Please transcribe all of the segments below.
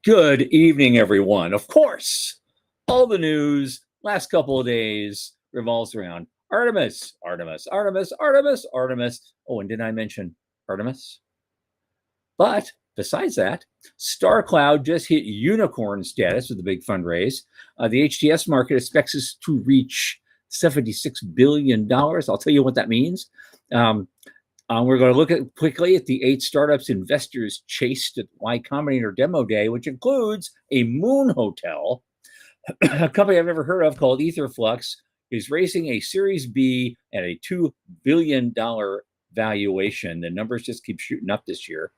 Good evening, everyone. Of course, all the news last couple of days revolves around Artemis, Artemis, Artemis, Artemis, Artemis. Oh, and didn't I mention Artemis? But besides that, StarCloud just hit unicorn status with a big fundraise. The HTS market expects us to reach $76 billion. I'll tell you what that means. We're going to look at quickly at the 8 startups investors chased at Y Combinator Demo Day, which includes a moon hotel. A company I've never heard of called Etherflux is raising a Series B at a $2 billion valuation. The numbers just keep shooting up this year.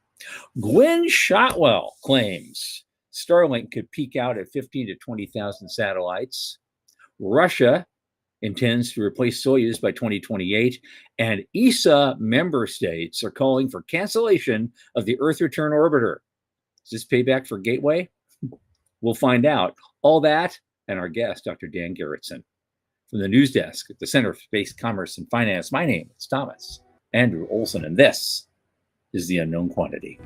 Gwynne Shotwell claims Starlink could peak out at 15 to 20,000 satellites. Russia intends to replace Soyuz by 2028, and ESA member states are calling for cancellation of the Earth Return Orbiter. Is this payback for Gateway? We'll find out. All that and our guest, Dr. Dan Garretson, from the news desk at the Center for Space Commerce and Finance. My name is Thomas Andrew Olson, and this is The Unknown Quantity.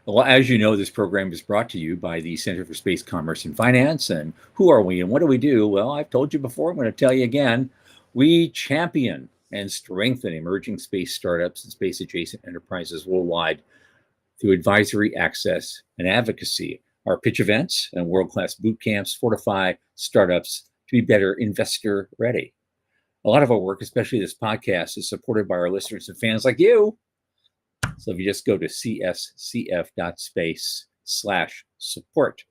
Well, as you know, this program is brought to you by the Center for Space Commerce and Finance. And who are we and what do we do? Well, I've told you before, I'm going to tell you again. We champion and strengthen emerging space startups and space adjacent enterprises worldwide through advisory, access, and advocacy. Our pitch events and world-class boot camps fortify startups to be better investor ready. A lot of our work, especially this podcast, is supported by our listeners and fans like you. So if you just go to cscf.space/support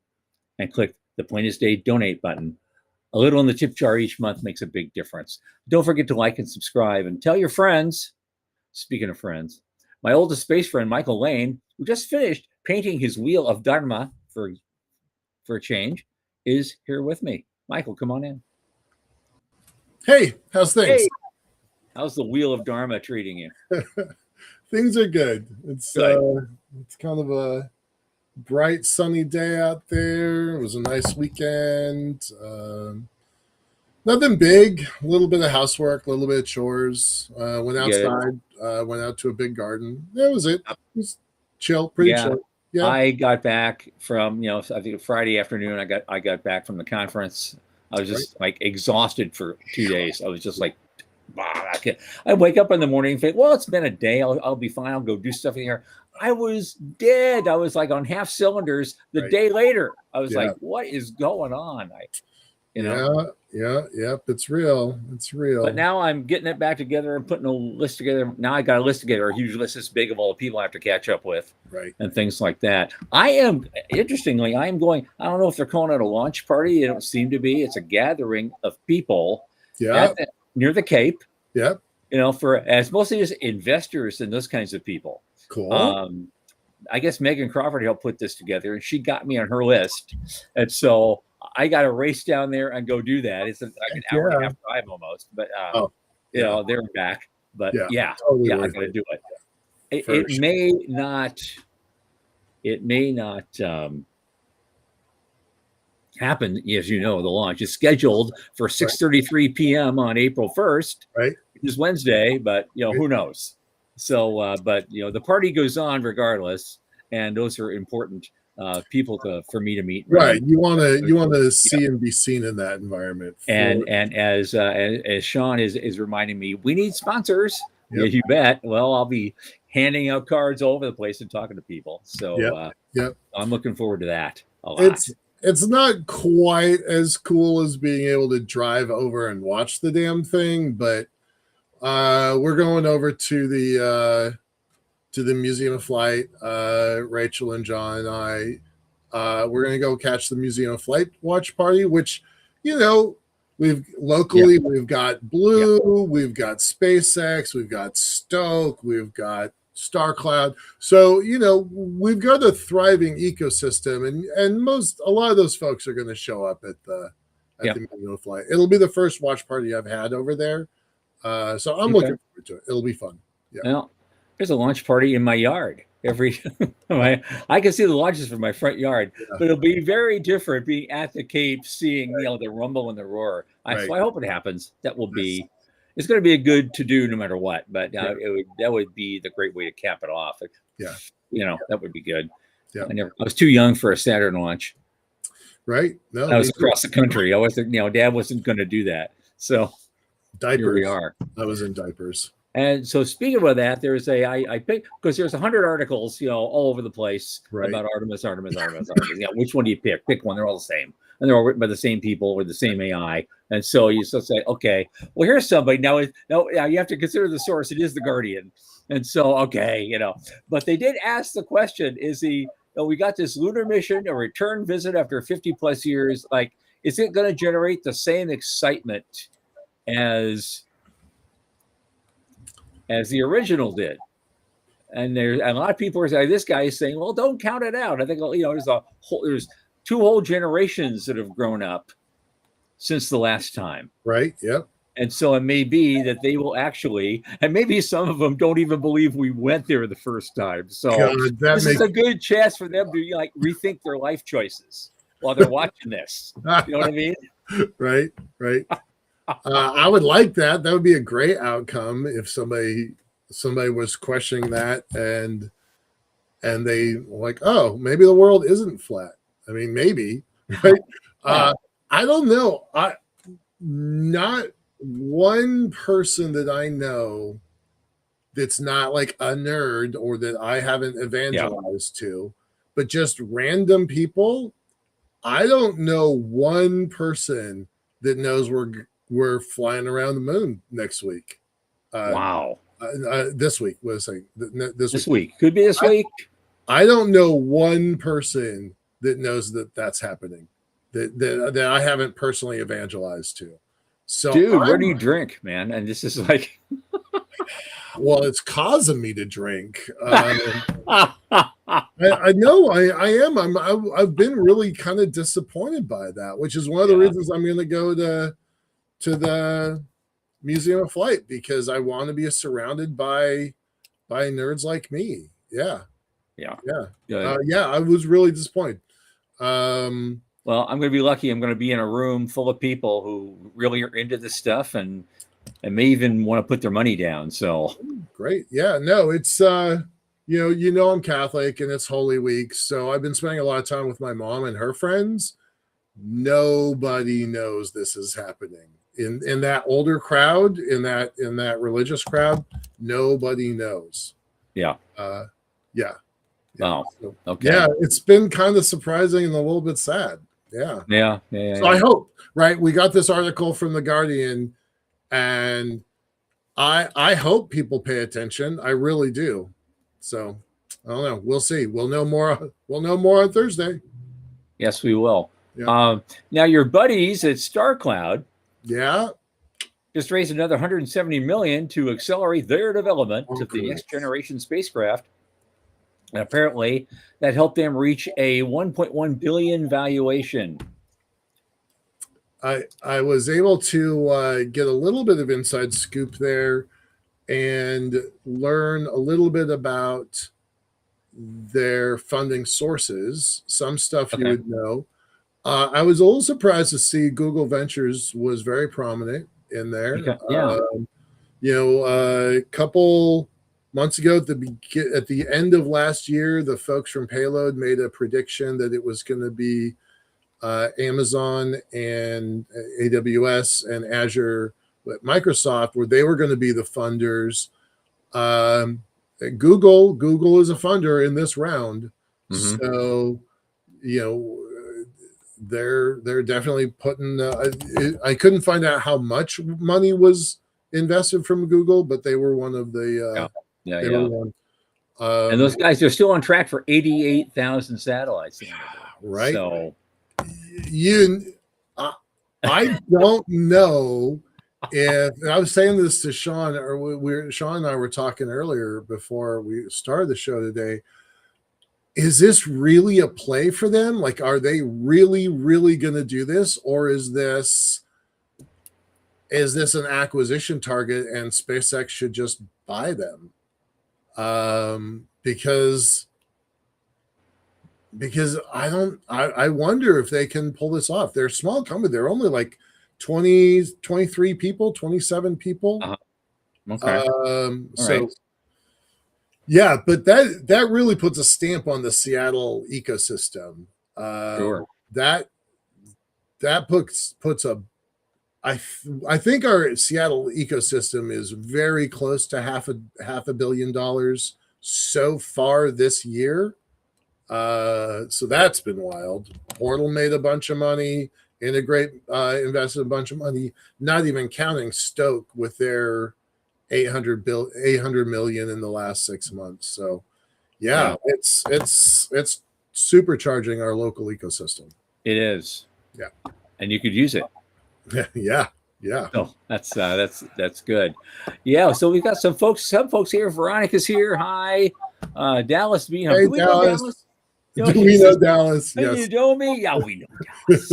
and click the Plain as Day donate button, a little in the tip jar each month makes a big difference. Don't forget to like and subscribe and tell your friends. Speaking of friends, my oldest space friend, Michael Lane, who just finished painting his wheel of Dharma for a change, is here with me. Michael, come on in. Hey, how's things? Hey, how's the wheel of Dharma treating you? Things are good. It's kind of a bright, sunny day out there. It was a nice weekend. Nothing big. A little bit of housework, a little bit of chores. Went outside. Went out to a big garden. That was it. It was chill, pretty chill. Yeah. I got back from I think Friday afternoon. I got back from the conference. I was just like exhausted for 2 days. I was just like, I wake up in the morning and think, well, it's been a day. I'll be fine. I'll go do stuff in here. I was dead. I was like on half cylinders the day later. I was like, what is going on? It's real. It's real. But now I'm getting it back together and putting a list together. Now I got a list together, a huge list this big of all the people I have to catch up with, and things like that. Interestingly, I am going, I don't know if they're calling it a launch party. They don't seem to be. It's a gathering of people. Near the Cape, as mostly just investors and those kinds of people. Cool. I guess Megan Crawford helped put this together, and she got me on her list, and so I got to race down there and go do that. It's like an hour and a half drive almost, but there and back. But totally I got to do it. It may not happen, as you know. The launch is scheduled for 6:33 p.m. on April 1st, which is Wednesday, but who knows? So but the party goes on regardless, and those are important people for me to meet. You want to see and be seen in that environment. And as Sean is reminding me, we need sponsors. You bet. Well, I'll be handing out cards all over the place and talking to people. So I'm looking forward to that a lot. It's not quite as cool as being able to drive over and watch the damn thing, but we're going over to the Museum of Flight. Rachel and John and I, we're going to go catch the Museum of Flight watch party, which, we've got Blue, we've got SpaceX, we've got Stoke, we've got Star Cloud. So, we've got a thriving ecosystem, and a lot of those folks are going to show up at the Museum of Flight. It'll be the first watch party I've had over there. So I'm looking forward to it. It'll be fun. Yeah. Well, there's a launch party in my yard. I can see the launches from my front yard, but it'll be very different being at the Cape, seeing the rumble and the roar. So I hope it happens. That will be. It's going to be a good to do no matter what. But that would be the great way to cap it off. That would be good. Yeah. I was too young for a Saturn launch. Right. No, I was across the country. I wasn't. Dad wasn't going to do that. So diapers. Here we are. I was in diapers. And so speaking of that, there's I picked because there's 100 articles, all over the place about Artemis. Which one do you pick? Pick one. They're all the same, and they're all written by the same people with the same AI. And so you just say, okay, well, here's somebody. Now you have to consider the source. It is the Guardian, and so But they did ask the question: we got this lunar mission, a return visit after 50 plus years. Like, is it going to generate the same excitement as the original did? And a lot of people are saying, this guy is saying, well, don't count it out. I think there's two whole generations that have grown up since the last time. Right. Yep. And so it may be that they will actually, and maybe some of them don't even believe we went there the first time. So this is a good chance for them to rethink their life choices while they're watching this. You know what I mean? Right. I would like that. That would be a great outcome if somebody was questioning that and they like, oh, maybe the world isn't flat. I mean, maybe, right? I don't know. Not one person that I know that's not like a nerd or that I haven't evangelized to, but just random people. I don't know one person that knows we're flying around the moon next week. Wow. This week was saying this week. Could be this week. I don't know one person that knows that's happening that I haven't personally evangelized to. So, dude, where do you drink, man? And this is like, well, it's causing me to drink. I know I am. I've been really kind of disappointed by that, which is one of the reasons I'm going to go to the Museum of Flight, because I want to be surrounded by nerds like me. Yeah. I was really disappointed. Well, I'm going to be lucky. I'm going to be in a room full of people who really are into this stuff and may even want to put their money down. So great. Yeah, no, it's, I'm Catholic and it's Holy Week. So I've been spending a lot of time with my mom and her friends. Nobody knows this is happening in that older crowd, in that religious crowd. Nobody knows. Yeah. Wow. So, okay. Yeah, it's been kind of surprising and a little bit sad. Yeah. So I hope, right? We got this article from the Guardian, and I hope people pay attention. I really do. So I don't know. We'll see. We'll know more. We'll know more on Thursday. Yes, we will. Yeah. Now your buddies at StarCloud, just raised another $170 million to accelerate their development of the next generation spacecraft. And apparently that helped them reach a $1.1 billion valuation. I was able to get a little bit of inside scoop there and learn a little bit about their funding sources. Some stuff you would know. I was a little surprised to see Google Ventures was very prominent in there. A couple months ago, at the end of last year, the folks from Payload made a prediction that it was going to be Amazon and AWS and Azure, Microsoft, where they were going to be the funders. Google is a funder in this round, so they're definitely putting. I couldn't find out how much money was invested from Google, but they were one of the. And those guys are still on track for 88,000 satellites. Right. So I don't know And I was saying this to Sean, or Sean and I were talking earlier before we started the show today. Is this really a play for them? Like, are they really, really going to do this, or is this an acquisition target and SpaceX should just buy them? Because I wonder if they can pull this off. They're a small company. They're only like 20, 23 people, 27 people. Okay. So right. yeah, but that really puts a stamp on the Seattle ecosystem. Sure. That puts a I think our Seattle ecosystem is very close to half a $500 million so far this year. So that's been wild. Portal made a bunch of money. Integrate invested a bunch of money. Not even counting Stoke with their 800 million in the last 6 months. So yeah. it's supercharging our local ecosystem. It is. Yeah, and you could use it. Yeah. So that's good. Yeah. So we've got some folks here. Veronica's here. Hi, Dallas. Hey, do we know Dallas? Do we know Dallas? Hey, yes. You know me? Yeah, we know Dallas.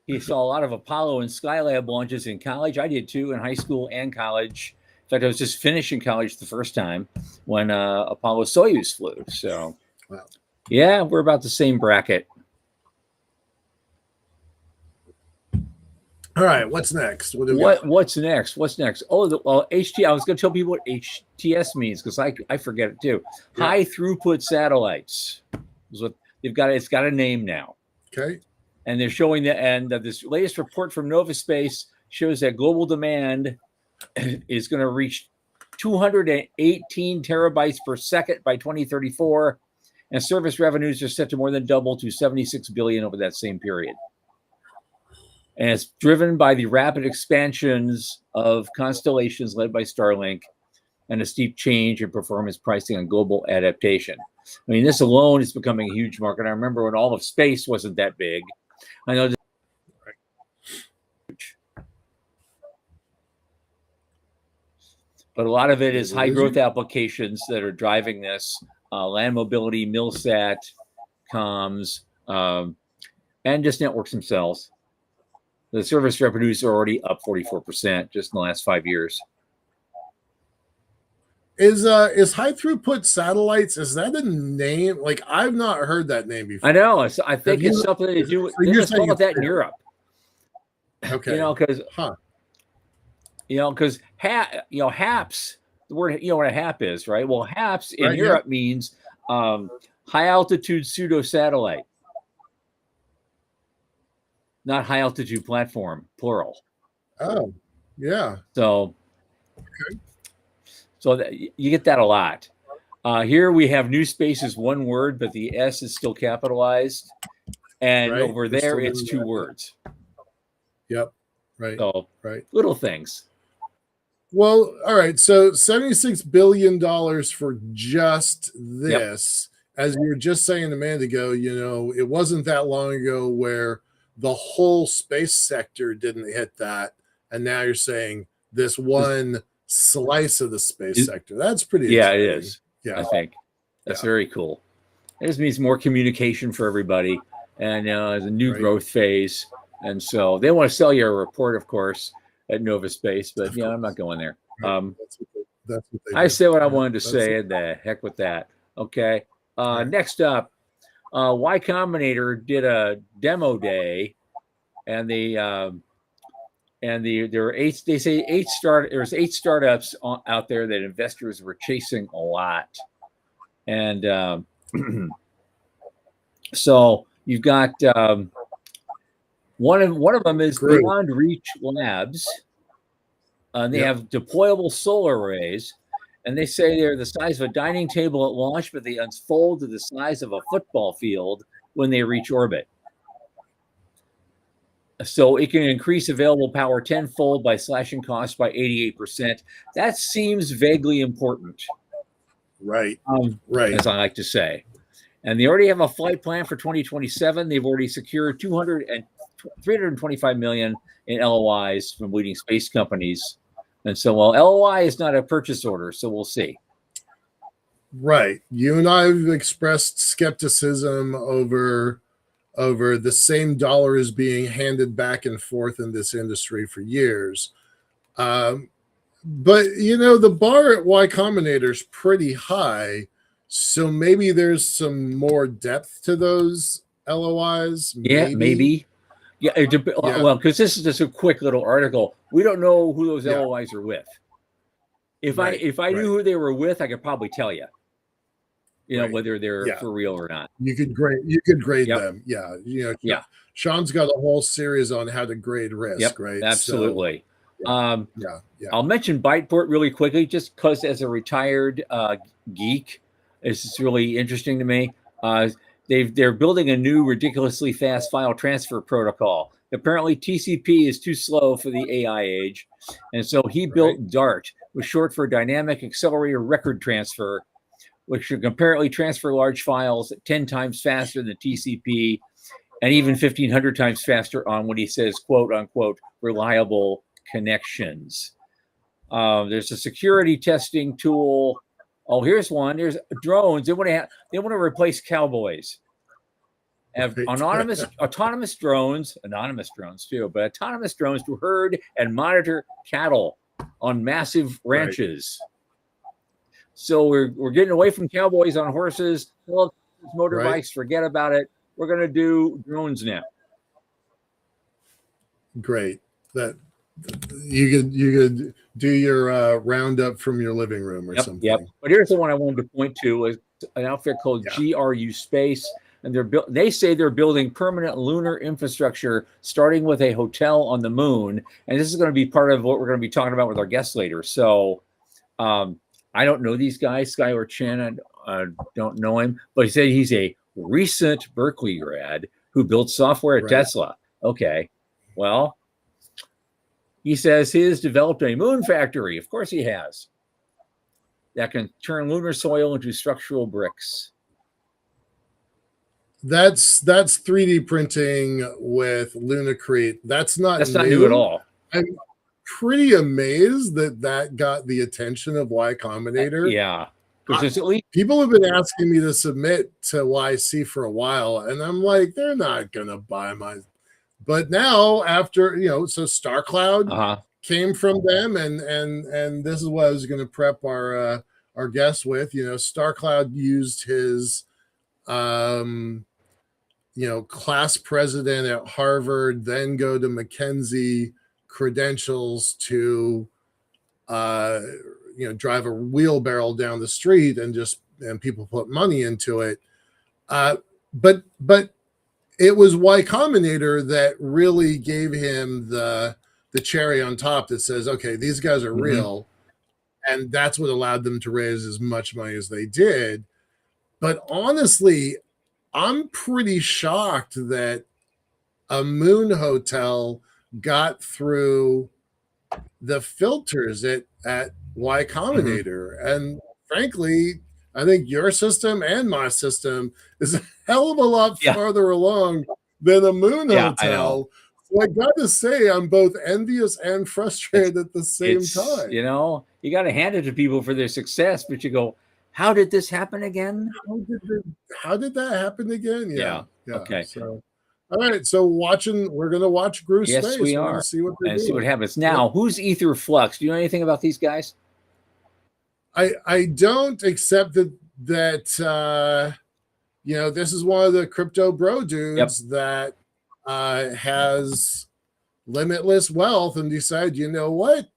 He saw a lot of Apollo and Skylab launches in college. I did too, in high school and college. In fact, I was just finishing college the first time when Apollo Soyuz flew. So, wow. Yeah, we're about the same bracket. All right, what's next? What's next? Oh, well, HT. I was going to tell people what HTS means because I forget it too. Yeah. High throughput satellites is what they've got. It's got a name now. Okay. And they're showing this latest report from Novaspace shows that global demand is going to reach 218 terabytes per second by 2034, and service revenues are set to more than double to 76 billion over that same period. And it's driven by the rapid expansions of constellations led by Starlink and a steep change in performance pricing and global adaptation. I mean, this alone is becoming a huge market. I remember when all of space wasn't that big. I know. But a lot of it is high growth applications that are driving this. Land mobility, Milsat, comms, and just networks themselves. The service revenues are already up 44% just in the last 5 years. Is high throughput satellites? Is that a name? Like, I've not heard that name before. I know. I think it's something to do with. You're talking about that in Europe. Okay. Because because HAPS. The word what a HAP is, right? Well, HAPS in Europe means high altitude pseudo satellite. Not high altitude platform, plural. Oh, yeah. So, okay. So you get that a lot. Here we have new space is one word, but the S is still capitalized, and over there it's two words. Yep. Right. So little things. Well, all right. So $76 billion for just this, as you were just saying a minute ago. It wasn't that long ago where the whole space sector didn't hit that, and now you're saying this one slice of the space sector. That's pretty exciting. It is. I think that's very cool. It just means more communication for everybody, and it's a new growth phase. And so they want to sell you a report, of course, at Novaspace, but I'm not going there. That's what I say what I wanted to say, and the heck with that. Okay. Next up, Y Combinator did a demo day, and there were eight. They say there's 8 startups out there that investors were chasing a lot, and so you've got one of them is Beyond Reach Labs. They have deployable solar arrays. And they say they're the size of a dining table at launch, but they unfold to the size of a football field when they reach orbit. So it can increase available power tenfold by slashing costs by 88%. That seems vaguely important. Right. As I like to say. And they already have a flight plan for 2027. They've already secured $220 325 million in LOIs from leading space companies. And so, well, LOI is not a purchase order, so we'll see. Right. You and I have expressed skepticism over the same dollars being handed back and forth in this industry for years. But the bar at Y Combinator is pretty high, so maybe there's some more depth to those LOIs. Yeah, maybe. Yeah, well, because this is just a quick little article. We don't know who those LOIs are with. If I knew who they were with, I could probably tell you. Whether they're for real or not. You could grade them. Yeah. Sean's got a whole series on how to grade risk, right? Absolutely. So, I'll mention Byteport really quickly, just because as a retired geek, it's really interesting to me. They're building a new ridiculously fast file transfer protocol. Apparently, TCP is too slow for the AI age, and so he built DART, which is short for Dynamic Accelerator Record Transfer, which can apparently transfer large files 10 times faster than TCP, and even 1,500 times faster on what he says, quote unquote, reliable connections. There's a security testing tool. Oh, here's one. There's drones. They want to replace cowboys. Have autonomous drones too, but autonomous drones to herd and monitor cattle on massive ranches. So we're getting away from cowboys on horses, motorbikes. Forget about it. We're going to do drones now. Great. That you could do your roundup from your living room or something. Yep. But here's the one I wanted to point to: is an outfit called GRU Space, and they say they're building permanent lunar infrastructure, starting with a hotel on the moon. And this is going to be part of what we're going to be talking about with our guests later. So, I don't know these guys, Skylar Chen. I don't know him, but he said he's a recent Berkeley grad who built software at Tesla. Okay, well. He says he has developed a moon factory. Of course he has. That can turn lunar soil into structural bricks. That's 3D printing with Lunacrete. That's not new at all. I'm pretty amazed that got the attention of Y Combinator. Yeah. Because at least people have been asking me to submit to YC for a while, and I'm like, they're not gonna buy my. But now, after so StarCloud came from them, and this is what I was going to prep our guests with. StarCloud used his class president at Harvard, then go to McKinsey credentials to drive a wheelbarrow down the street and people put money into it. But it was Y Combinator that really gave him the cherry on top that says, okay, these guys are real. And that's what allowed them to raise as much money as they did. But honestly, I'm pretty shocked that a moon hotel got through the filters at Y Combinator. And frankly, I think your system and my system is a hell of a lot farther along than a moon hotel. So I got to say, I'm both envious and frustrated at the same time. You got to hand it to people for their success, but you go, how did this happen again? How did that happen again? Yeah. Okay. So, all right. So we're going to watch GRU Space. Yes, we are. See what see what happens. Now, who's Ether Flux? Do you know anything about these guys? I don't, except that this is one of the crypto bro dudes that has limitless wealth and decided, what,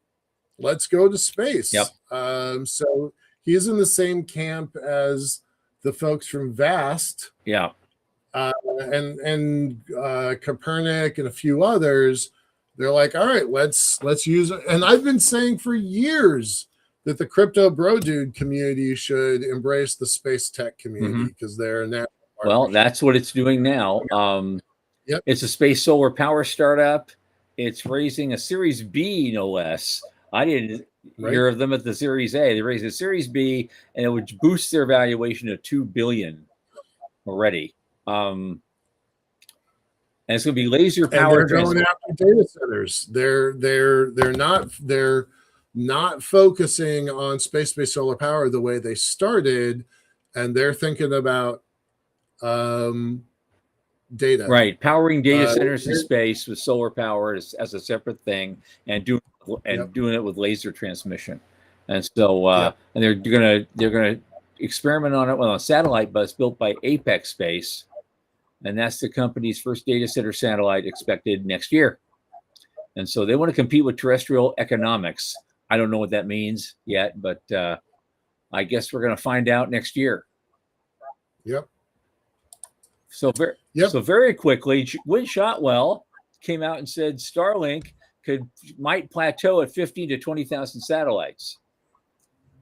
let's go to space. So he's in the same camp as the folks from Vast. And Copernic and a few others. They're like, all right, let's use it. And I've been saying for years that the crypto bro dude community should embrace the space tech community because they're now. Well, that's what it's doing now. It's a space solar power startup. It's raising a Series B, no less. I didn't hear of them at the Series A. They raised a Series B, and it would boost their valuation to $2 billion already. and it's going to be laser And power they're going after data centers. They're not focusing on space-based solar power the way they started, and they're thinking about data. Right, powering data centers in space with solar power as a separate thing, and doing it with laser transmission. And so and they're gonna experiment on it with a satellite bus built by Apex Space, and that's the company's first data center satellite expected next year. And so they want to compete with terrestrial economics. I don't know what that means yet, but I guess we're going to find out next year. Yep. So very quickly, Win Shotwell came out and said Starlink might plateau at 15 to 20,000 satellites.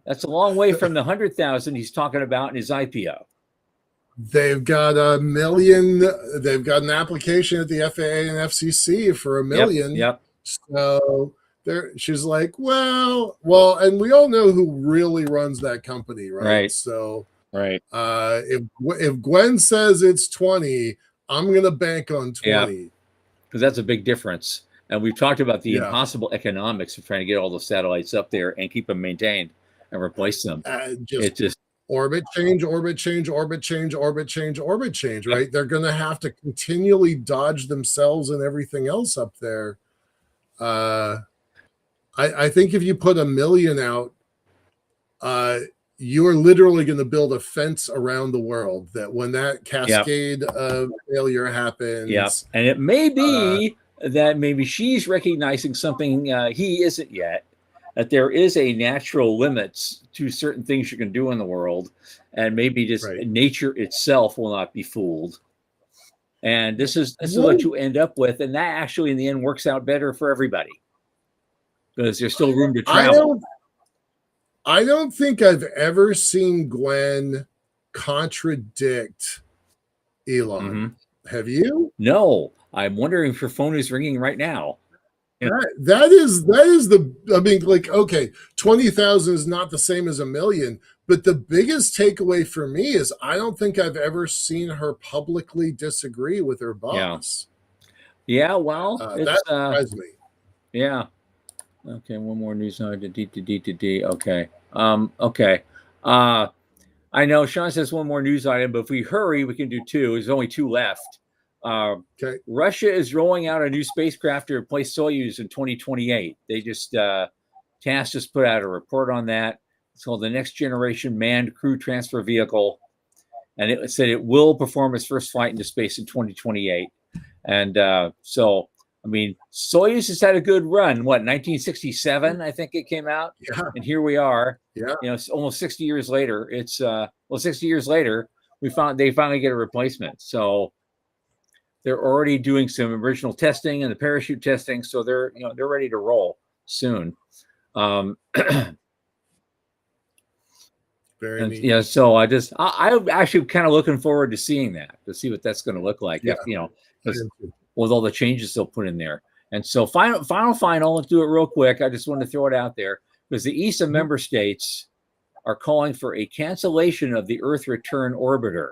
That's a long way from the 100,000 he's talking about in his IPO. They've got 1 million. They've got an application at the FAA and FCC for 1 million. Yep. So she's like, well, and we all know who really runs that company, right? Right. So, right. If Gwen says it's 20, I'm gonna bank on 20. Because that's a big difference. And we've talked about the impossible economics of trying to get all the satellites up there and keep them maintained and replace them. Just orbit change, right? They're going to have to continually dodge themselves and everything else up there. I think if you put 1 million out, you're literally going to build a fence around the world that when that cascade of failure happens. And it may be that maybe she's recognizing something he isn't yet, that there is a natural limits to certain things you can do in the world, and maybe just nature itself will not be fooled. And this is what you end up with, and that actually in the end works out better for everybody because there's still room to travel. I don't think I've ever seen Gwen contradict Elon. Mm-hmm. Have you? No. I'm wondering if her phone is ringing right now. That is the, I mean, like, okay, 20,000 is not the same as 1 million, but the biggest takeaway for me is I don't think I've ever seen her publicly disagree with her boss. Yeah, well, that surprised me. Yeah. Okay, one more news item. Okay. Okay. I know Sean says one more news item, but if we hurry, we can do two. There's only 2 left. Russia is rolling out a new spacecraft to replace Soyuz in 2028. They just TASS just put out a report on that. It's called the Next Generation Manned Crew Transfer Vehicle, and it said it will perform its first flight into space in 2028. And so, I mean, Soyuz has had a good run. What, 1967? I think it came out. Yeah. And here we are. Yeah. You know, it's almost 60 years later. It's 60 years later, they finally get a replacement. So they're already doing some original testing and the parachute testing, so they're ready to roll soon. Very neat. Yeah, so I'm actually kind of looking forward to seeing that, to see what that's going to look like. Yeah. With all the changes they'll put in there. And so final, let's do it real quick. I just want to throw it out there because the ESA member states are calling for a cancellation of the Earth Return Orbiter,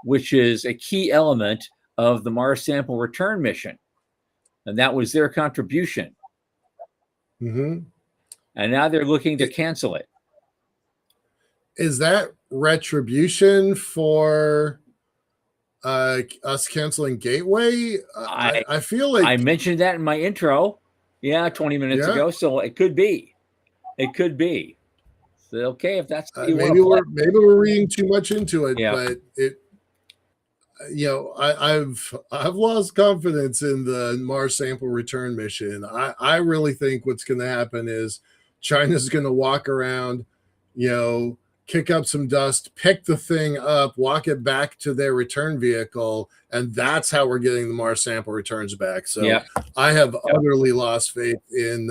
which is a key element of the Mars Sample Return mission. And that was their contribution. Mm-hmm. And now they're looking to cancel it. Is that retribution for us canceling Gateway? I feel like I mentioned that in my intro. 20 minutes ago. So it could be. So, okay, if that's maybe we're reading too much into it, but it. I've lost confidence in the Mars Sample Return mission. I really think what's going to happen is China's going to walk around, kick up some dust, pick the thing up, walk it back to their return vehicle, and that's how we're getting the Mars Sample returns back. So I have utterly lost faith in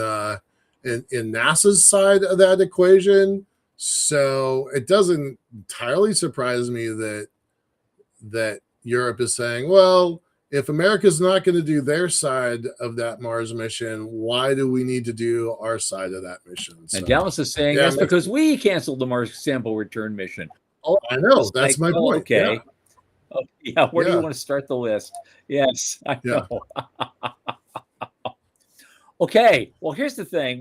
NASA's side of that equation. So it doesn't entirely surprise me that Europe is saying, well, if America's not going to do their side of that Mars mission, why do we need to do our side of that mission? So, and Dallas is saying that's because we canceled the Mars Sample Return mission. I know. That's my point. Okay. Yeah, where do you Yeah. want to start the list? Yes, I Yeah. know. Okay, well, here's the thing.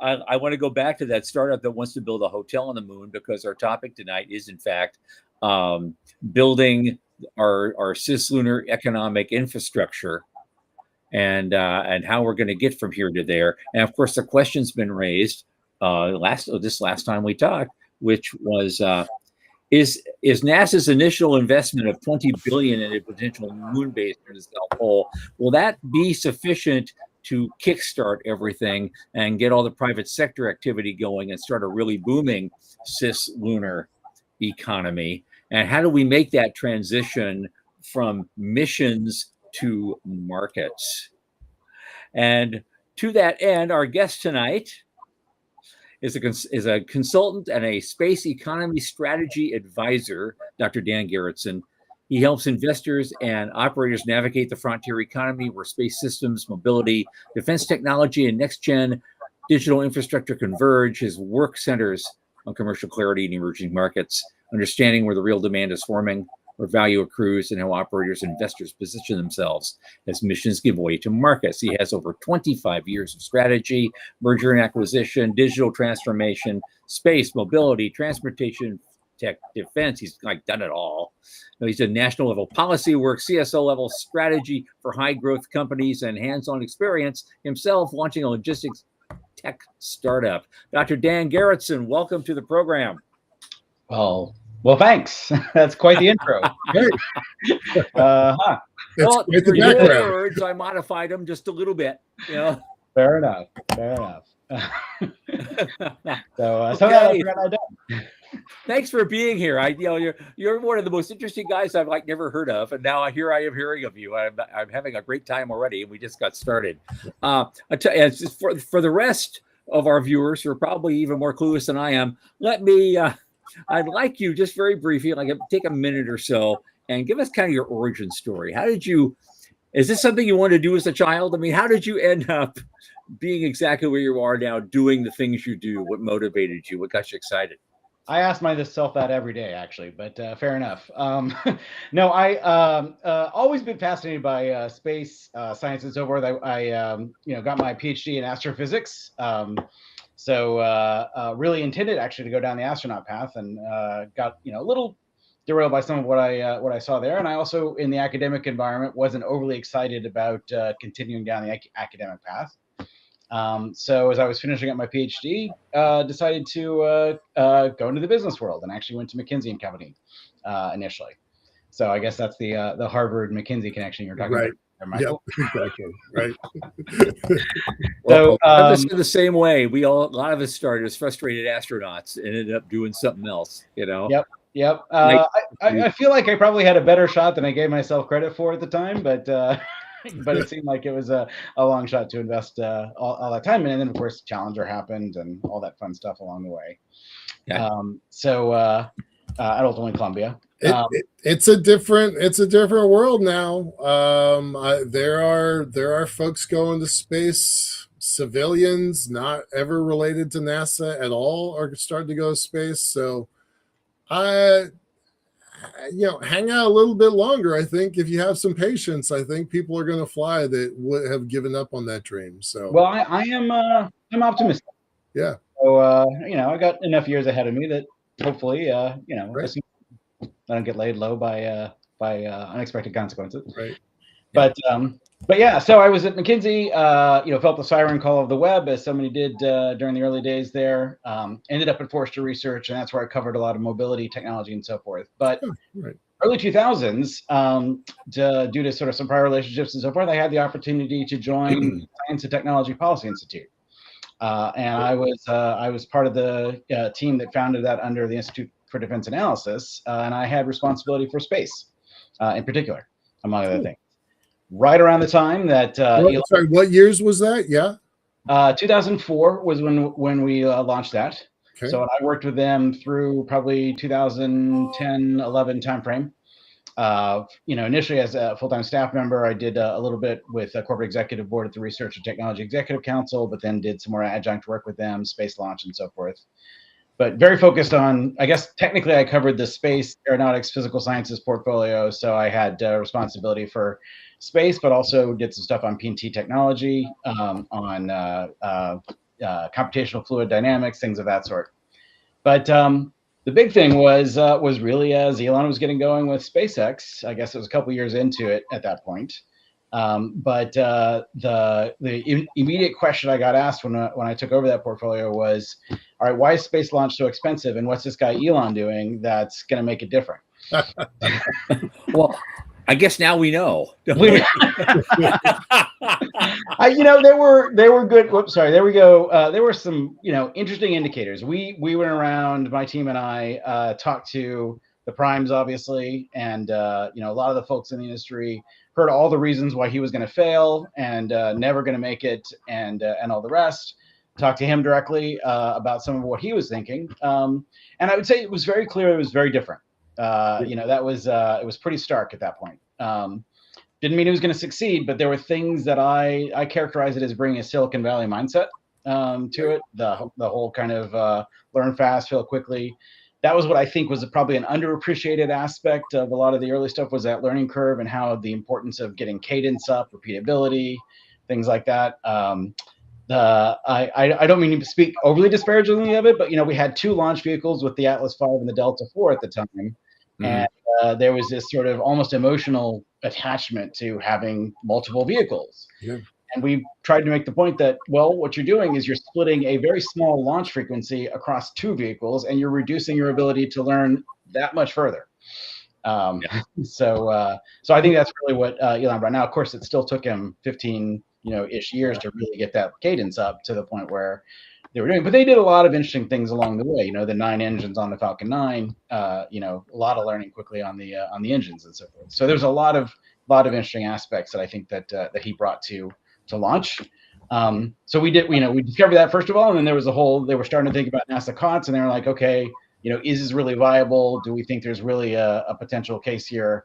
I want to go back to that startup that wants to build a hotel on the moon, because our topic tonight is, in fact, building our cislunar economic infrastructure, and how we're going to get from here to there. And of course, the question's been raised this last time we talked, which was, is NASA's initial investment of $20 billion in a potential moon base near the South Pole, will that be sufficient to kickstart everything and get all the private sector activity going and start a really booming cislunar economy? And how do we make that transition from missions to markets? And to that end, our guest tonight is a consultant and a space economy strategy advisor, Dr. Dan Garretson. He helps investors and operators navigate the frontier economy where space systems, mobility, defense technology, and next-gen digital infrastructure converge. His work centers on commercial clarity in emerging markets, understanding where the real demand is forming, where value accrues, and how operators and investors position themselves as missions give way to markets. He has over 25 years of strategy, merger and acquisition, digital transformation, space, mobility, transportation, tech, defense. He's like done it all. He's done national level policy work, CSO level strategy for high growth companies, and hands-on experience himself launching a logistics tech startup. Dr. Dan Garretson, welcome to the program. Well, thanks. That's quite the intro. Hey, Well, quite the your background. words, I modified them just a little bit. Fair enough. So Okay. that's what I done. Thanks for being here. You're one of the most interesting guys I've never heard of, and now here I am hearing of you. I'm having a great time already, and we just got started. For the rest of our viewers who are probably even more clueless than I am, I'd like you just very briefly, take a minute or so and give us kind of your origin story. Is this something you wanted to do as a child? I mean, how did you end up being exactly where you are now, doing the things you do? What motivated you? What got you excited? I ask myself that every day, actually, but fair enough. No, I always been fascinated by space science and so forth. I got my PhD in astrophysics. So really intended actually to go down the astronaut path, and got a little derailed by some of what I saw there. And I also, in the academic environment, wasn't overly excited about continuing down the academic path. So as I was finishing up my PhD, decided to go into the business world, and actually went to McKinsey & Company initially. So I guess that's the Harvard McKinsey connection you're talking Right. about. Michael. Yep, exactly. Right. Well, the same way. A lot of us started as frustrated astronauts and ended up doing something else. Yep. I feel like I probably had a better shot than I gave myself credit for at the time, but it seemed like it was a long shot to invest all that time in. And then, of course, Challenger happened and all that fun stuff along the way. Yeah. At ultimately Columbia. It's a different world now. There are folks going to space, civilians not ever related to NASA at all are starting to go to space. So hang out a little bit longer. I think if you have some patience, I think people are going to fly that would have given up on that dream. So well, I'm optimistic. Yeah. So I got enough years ahead of me that hopefully Right. I don't get laid low by unexpected consequences. Right. But yeah, so I was at McKinsey, felt the siren call of the web, as so many did during the early days there. Ended up at Forrester Research, and that's where I covered a lot of mobility technology and so forth. But early 2000s, due to sort of some prior relationships and so forth, I had the opportunity to join Science and Technology Policy Institute. And I was part of the team that founded that under the Institute for Defense Analysis, and I had responsibility for space in particular, among other things. Right around the time that sorry, what years was that? 2004 was when we launched that. Okay. So I worked with them through probably 2010, 11 timeframe. Initially as a full-time staff member, I did a little bit with a corporate executive board at the Research and Technology Executive Council, but then did some more adjunct work with them, space launch and so forth. but very focused on, I guess technically I covered the space, aeronautics, physical sciences portfolio. So I had responsibility for space, but also did some stuff on P&T technology, on computational fluid dynamics, things of that sort. But the big thing was really as Elon was getting going with SpaceX. I guess it was a couple years into it at that point. But the immediate question I got asked when I took over that portfolio was, all right, why is space launch so expensive, and what's this guy Elon doing that's going to make it different? Well, I guess now we know. There were good. Whoops, sorry. There we go. There were some, interesting indicators. We went around. My team and I talked to the primes, obviously, and a lot of the folks in the industry. Heard all the reasons why he was going to fail and never going to make it, and all the rest. Talked to him directly about some of what he was thinking, and I would say it was very clear. It was very different. That was it was pretty stark at that point. Didn't mean he was going to succeed, but there were things that I characterize it as bringing a Silicon Valley mindset to it. The whole kind of learn fast, fail quickly. That was what I think was probably an underappreciated aspect of a lot of the early stuff, was that learning curve and how the importance of getting cadence up, repeatability, things like that. I don't mean to speak overly disparagingly of it, but we had 2 launch vehicles with the Atlas V and the Delta IV at the time, and there was this sort of almost emotional attachment to having multiple vehicles. Yeah. And we tried to make the point that, well, what you're doing is you're splitting a very small launch frequency across 2 vehicles, and you're reducing your ability to learn that much further. So I think that's really what Elon brought. Now, of course, it still took him 15 ish years to really get that cadence up to the point where they were doing, but they did a lot of interesting things along the way. The 9 engines on the Falcon 9, a lot of learning quickly on the engines and so forth. So there's a lot of interesting aspects that I think that he brought to launch. So we discovered that first of all, and then there was they were starting to think about NASA COTS, and they were like, okay, is this really viable? Do we think there's really a potential case here?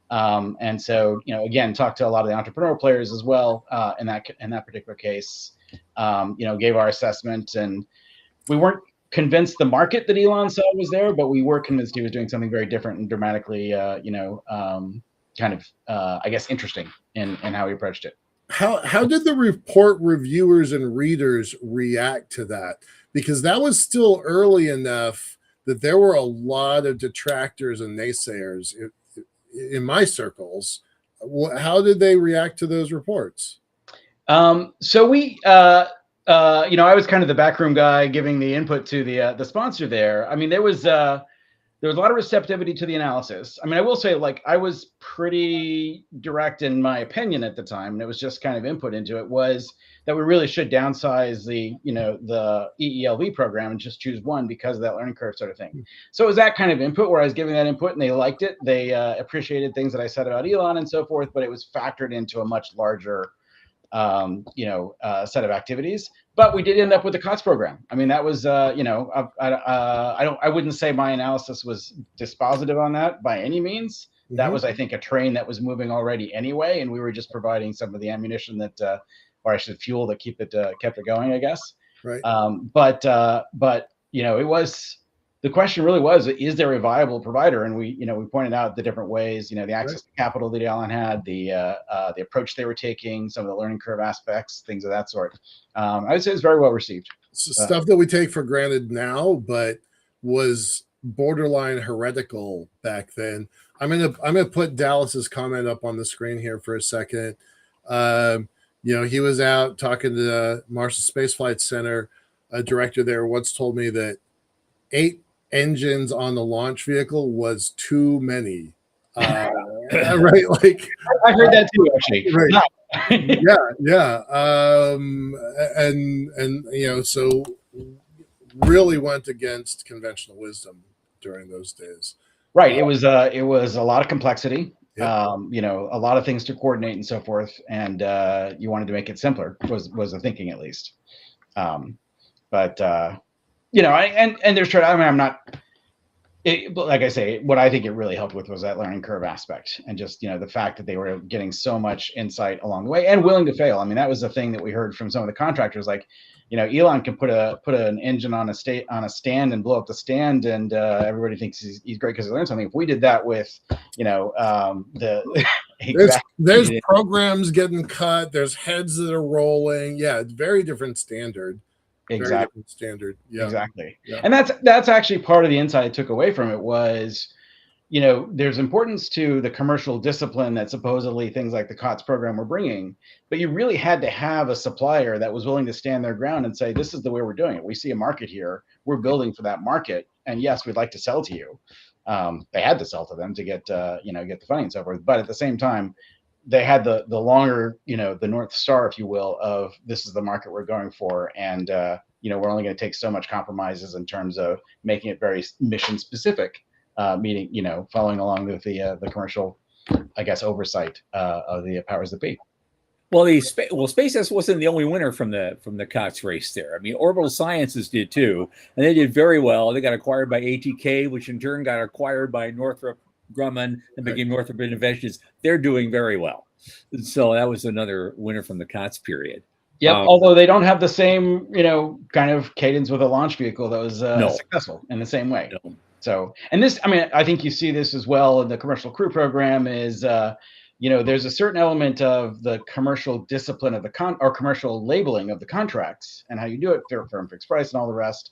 And so, again, talked to a lot of the entrepreneurial players as well in that particular case. Gave our assessment, and we weren't convinced the market that Elon saw was there, but we were convinced he was doing something very different and dramatically, kind of, I guess, interesting in how he approached it. How did the report reviewers and readers react to that? Because that was still early enough that there were a lot of detractors and naysayers in my circles. How did they react to those reports? So we, I was kind of the backroom guy giving the input to the sponsor there. I mean, there was a lot of receptivity to the analysis. I mean, I will say, like, I was pretty direct in my opinion at the time, and it was just kind of input into it, was that we really should downsize the EELV program and just choose one because of that learning curve sort of thing. So it was that kind of input where I was giving that input, and they liked it. They appreciated things that I said about Elon and so forth, but it was factored into a much larger set of activities. But we did end up with the COTS program. I mean, that was, I wouldn't say my analysis was dispositive on that by any means. Mm-hmm. That was, I think, a train that was moving already anyway, and we were just providing some of the ammunition that, or I should fuel that kept it going, I guess. Right. But it was, the question really was, is there a viable provider? And we pointed out the different ways, the access to capital that Elon had, the approach they were taking, some of the learning curve aspects, things of that sort. I would say it's very well received. Stuff that we take for granted now, but was borderline heretical back then. I'm gonna put Dallas's comment up on the screen here for a second. He was out talking to the Marshall Space Flight Center. A director there once told me that 8 engines on the launch vehicle was too many. Right, like I heard that too, actually. Right. Yeah. So really went against conventional wisdom during those days. Right. It was a lot of complexity. Yep. A lot of things to coordinate and so forth, and you wanted to make it simpler. Was the thinking, at least. But there's trade. I mean, I'm not. Like I say, what I think it really helped with was that learning curve aspect, and just the fact that they were getting so much insight along the way and willing to fail. I mean, that was the thing that we heard from some of the contractors. Like, Elon can put an engine on a stand and blow up the stand, and everybody thinks he's great because he learned something. If we did that with, the there's programs getting cut, there's heads that are rolling. Yeah, it's very different standard. Exactly. Very different standard. Yeah. Exactly. Yeah. And that's actually part of the insight I took away from it was, there's importance to the commercial discipline that supposedly things like the COTS program were bringing, but you really had to have a supplier that was willing to stand their ground and say, this is the way we're doing it. We see a market here. We're building for that market. And yes, we'd like to sell to you. They had to sell to them to get the funding and so forth. But at the same time, they had the longer, the North Star, if you will, of this is the market we're going for. And, we're only going to take so much compromises in terms of making it very mission specific, meaning, following along with the commercial, I guess, oversight of the powers that be. Well, SpaceX wasn't the only winner from the COTS race there. I mean, Orbital Sciences did too, and they did very well. They got acquired by ATK, which in turn got acquired by Northrop Grumman and became Northrop Innovations. They're doing very well. So that was another winner from the COTS period. Yep. Although they don't have the same, kind of cadence with a launch vehicle that was successful in the same way. No. So, and this, I think you see this as well in the commercial crew program is, there's a certain element of the commercial discipline of or commercial labeling of the contracts and how you do it, firm fixed price and all the rest.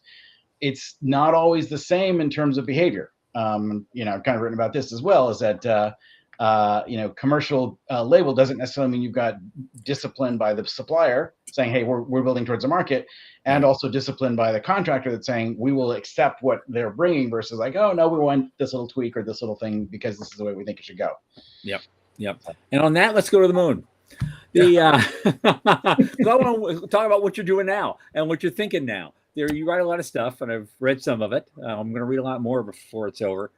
It's not always the same in terms of behavior. I've kind of written about this as well, is that, commercial label doesn't necessarily mean you've got discipline by the supplier saying, hey, we're building towards a market, and also discipline by the contractor that's saying we will accept what they're bringing versus like, oh no, we want this little tweak or this little thing because this is the way we think it should go. Yep. And on that, let's go to the moon. Talk about what you're doing now and what you're thinking now. There, you write a lot of stuff, and I've read some of it. I'm going to read a lot more before it's over.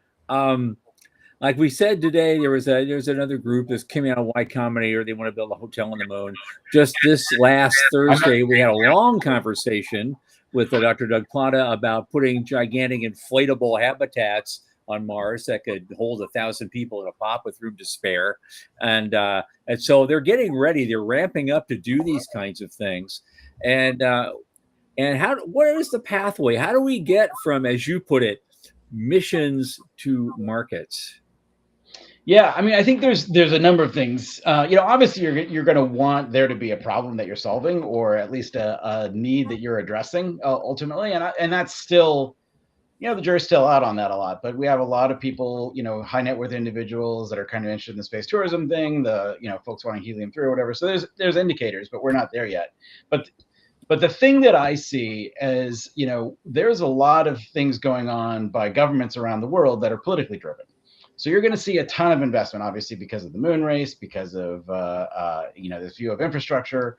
Like we said today, there's another group that's coming out of Y Combinator. They want to build a hotel on the moon. Just this last Thursday, we had a long conversation with Dr. Doug Plata about putting gigantic inflatable habitats on Mars that could hold 1,000 people in a pop with room to spare. And so they're getting ready. They're ramping up to do these kinds of things. And what is the pathway? How do we get from, as you put it, missions to markets? Yeah, I think there's a number of things. Obviously you're going to want there to be a problem that you're solving, or at least a need that you're addressing ultimately. And that's still, the jury's still out on that a lot. But we have a lot of people, high net worth individuals that are kind of interested in the space tourism thing. The folks wanting helium-3 or whatever. So there's indicators, but we're not there yet. But the thing that I see is, there's a lot of things going on by governments around the world that are politically driven. So you're going to see a ton of investment, obviously, because of the moon race, because of, this view of infrastructure.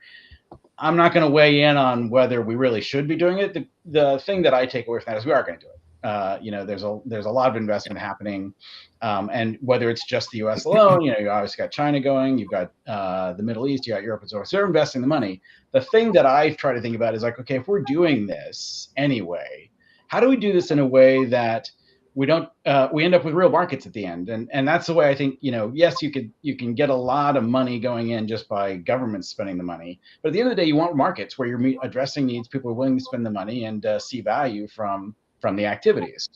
I'm not going to weigh in on whether we really should be doing it. The thing that I take away from that is we are going to do it. There's a lot of investment happening. And whether it's just the US alone, you obviously got China going, you've got the Middle East, you got Europe and so forth. So they're investing the money. The thing that I try to think about is like, okay, if we're doing this anyway, how do we do this in a way that we don't we end up with real markets at the end? And that's the way I think, yes, you can get a lot of money going in just by government spending the money, but at the end of the day, you want markets where you're addressing needs, people are willing to spend the money and see value from the activities.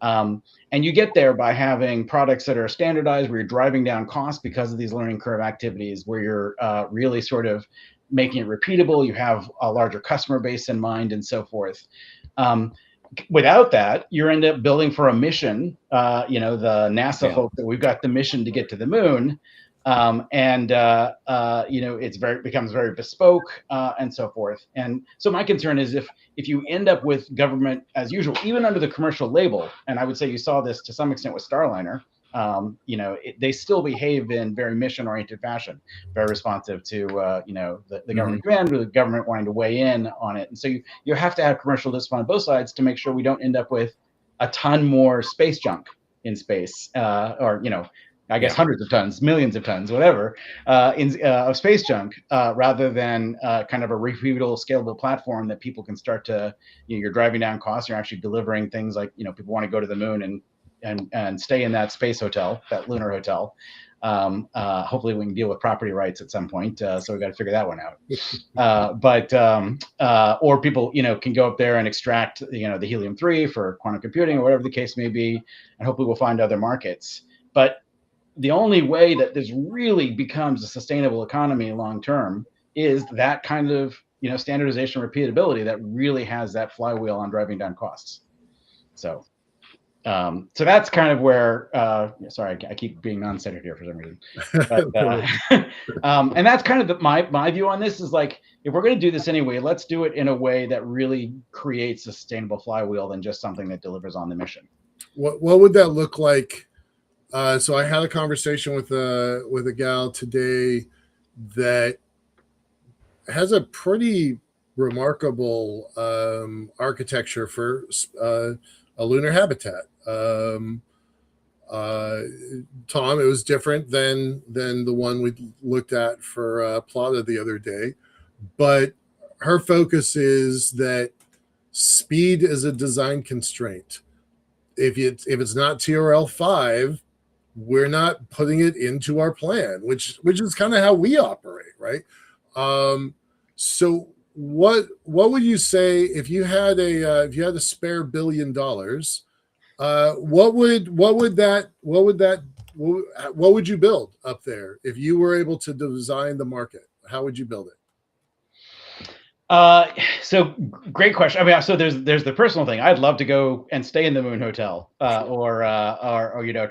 And you get there by having products that are standardized, where you're driving down costs because of these learning curve activities, where you're really sort of making it repeatable. You have a larger customer base in mind and so forth. Without that, you end up building for a mission. The NASA hope that we've got the mission to get to the moon. It becomes very bespoke and so forth. And so my concern is if you end up with government as usual, even under the commercial label, and I would say you saw this to some extent with Starliner, they still behave in very mission-oriented fashion, very responsive to the government command, or the government wanting to weigh in on it. And so you have to have commercial discipline on both sides to make sure we don't end up with a ton more space junk in space, hundreds of tons, millions of tons, whatever, of space junk, rather than kind of a repeatable, scalable platform that people can start to, you're driving down costs, you're actually delivering things like, people want to go to the moon and and stay in that space hotel, that lunar hotel. Hopefully we can deal with property rights at some point. So we got to figure that one out. Or people, can go up there and extract, the helium-3 for quantum computing or whatever the case may be, and hopefully we'll find other markets. But the only way that this really becomes a sustainable economy long-term is that kind of, standardization, repeatability that really has that flywheel on driving down costs. So that's kind of where, sorry, I keep being non-centered here for some reason. But, and that's kind of my view on this is like, if we're going to do this anyway, let's do it in a way that really creates a sustainable flywheel than just something that delivers on the mission. What would that look like? So I had a conversation with a gal today that has a pretty remarkable architecture for a lunar habitat. Tom, it was different than the one we looked at for Plata the other day, but her focus is that speed is a design constraint. If it's not TRL 5, we're not putting it into our plan, which is kind of how we operate, right? So what would you say if you had a spare $1 billion? What would you build up there if you were able to design the market? How would you build it? So great question. I mean, so there's the personal thing. I'd love to go and stay in the Moon Hotel, or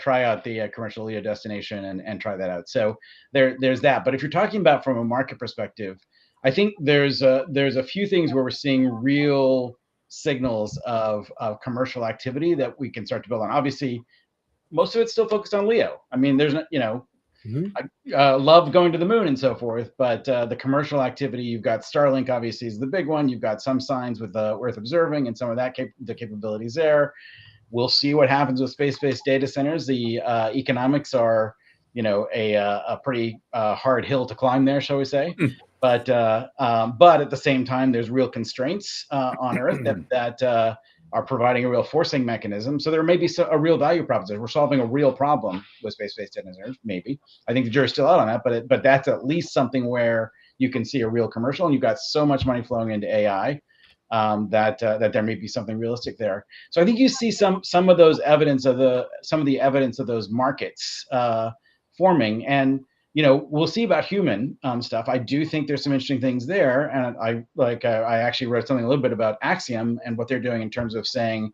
try out the commercial LEO destination and try that out. So there's that. But if you're talking about from a market perspective, I think there's a few things where we're seeing real signals of commercial activity that we can start to build on. Obviously, most of it's still focused on LEO. I mean, there's not, I love going to the moon and so forth, but the commercial activity, you've got Starlink, obviously, is the big one. You've got some signs with Earth observing and some of that the capabilities there. We'll see what happens with space-based data centers. The economics are, a pretty hard hill to climb there, shall we say? But at the same time, there's real constraints on Earth that are providing a real forcing mechanism. So there may be a real value proposition. We're solving a real problem with space-based data centers, maybe. I think the jury's still out on that, but that's at least something where you can see a real commercial, and you've got so much money flowing into AI that there may be something realistic there. So I think you see some of those evidence of the evidence of those markets forming, and we'll see about human stuff. I do think there's some interesting things there, and I actually wrote something a little bit about Axiom and what they're doing in terms of saying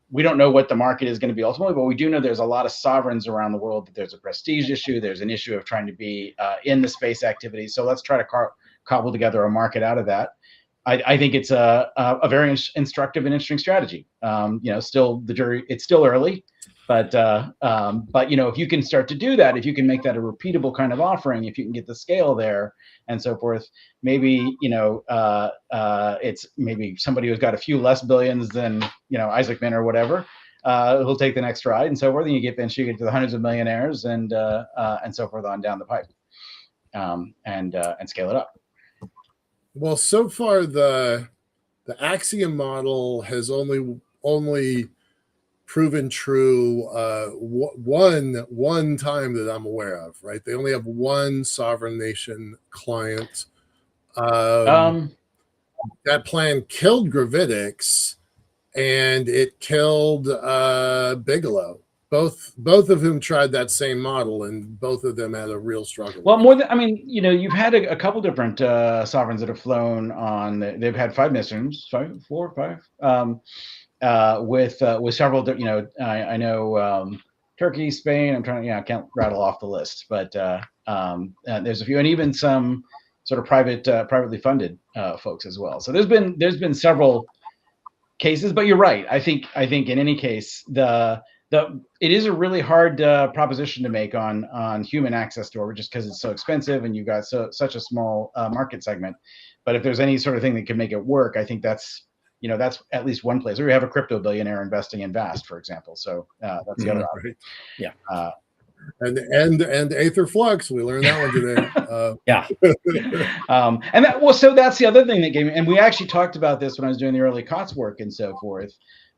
we don't know what the market is going to be ultimately, but we do know there's a lot of sovereigns around the world that there's a prestige issue, there's an issue of trying to be in the space activity. So let's try to cobble together a market out of that. I think it's a very instructive and interesting strategy. Still the jury, it's still early. But if you can start to do that, if you can make that a repeatable kind of offering, if you can get the scale there and so forth, maybe it's maybe somebody who's got a few less billions than Isaacman or whatever, who'll take the next ride and so forth. And you get to the hundreds of millionaires and so forth on down the pipe, and scale it up. Well, so far the Axiom model has only proven true one time that I'm aware of, right? They only have one sovereign nation client. That plan killed Gravitics, and it killed Bigelow. Both of whom tried that same model, and both of them had a real struggle. Well, you've had a couple different sovereigns that have flown on. They've had 5 missions, 4 or 5. With several, I know Turkey, Spain. I can't rattle off the list, but there's a few, and even some sort of privately funded folks as well. So there's been several cases, but you're right. I think in any case, it is a really hard proposition to make on human access to it, just because it's so expensive and you've got such a small market segment. But if there's any sort of thing that can make it work, I think that's at least one place. Or we have a crypto billionaire investing in Vast, for example. So that's the other option. Yeah. And Aether Flux, we learned that one today. Yeah. So that's the other thing that gave me, and we actually talked about this when I was doing the early COTS work and so forth,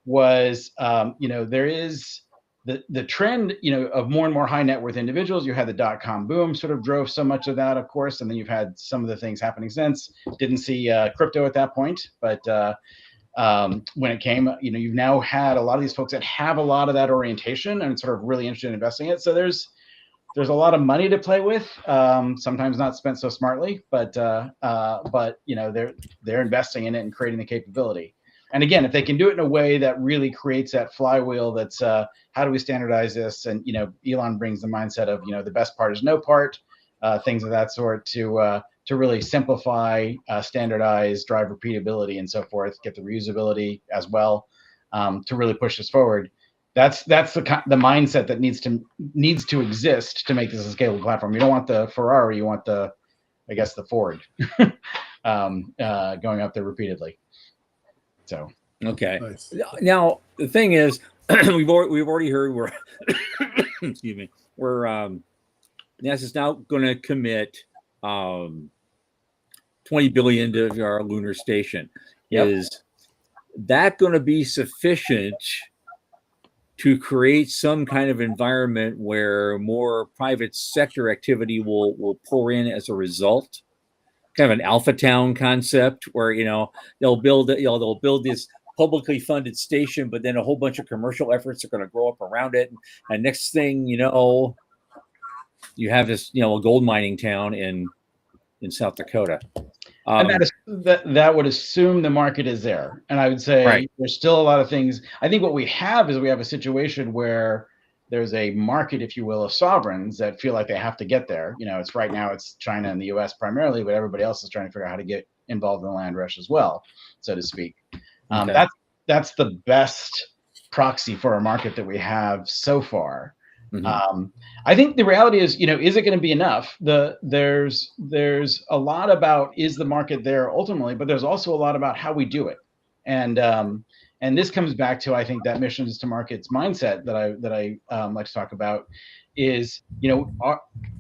was there is the trend, of more and more high net worth individuals. You had the dot-com boom sort of drove so much of that, of course, and then you've had some of the things happening since. Didn't see crypto at that point, but when it came, you've now had a lot of these folks that have a lot of that orientation and sort of really interested in investing in it. So there's a lot of money to play with, sometimes not spent so smartly, but they're investing in it and creating the capability. And again, if they can do it in a way that really creates that flywheel, that's how do we standardize this? And Elon brings the mindset of the best part is no part, things of that sort, to really simplify, standardize, drive repeatability, and so forth. Get the reusability as well, to really push this forward. That's the mindset that needs to exist to make this a scalable platform. You don't want the Ferrari, you want the Ford going up there repeatedly. So okay. Nice. Now the thing is, we've already heard we're excuse me, NASA's now going to commit $20 billion to our lunar station. Yep. Is that going to be sufficient to create some kind of environment where more private sector activity will pour in as a result? Kind of an alpha town concept where they'll build this publicly funded station, but then a whole bunch of commercial efforts are going to grow up around it, and next thing you have this a gold mining town in South Dakota. And that would assume the market is there. And I would say right. There's still a lot of things. I think what we have is a situation where there's a market, if you will, of sovereigns that feel like they have to get there. It's right now it's China and the US primarily, but everybody else is trying to figure out how to get involved in the land rush as well, so to speak. Okay. That's the best proxy for a market that we have so far. Mm-hmm. I think the reality is, is it going to be enough? There's a lot about, is the market there ultimately, but there's also a lot about how we do it. And this comes back to, I think, that missions to markets mindset that I like to talk about is,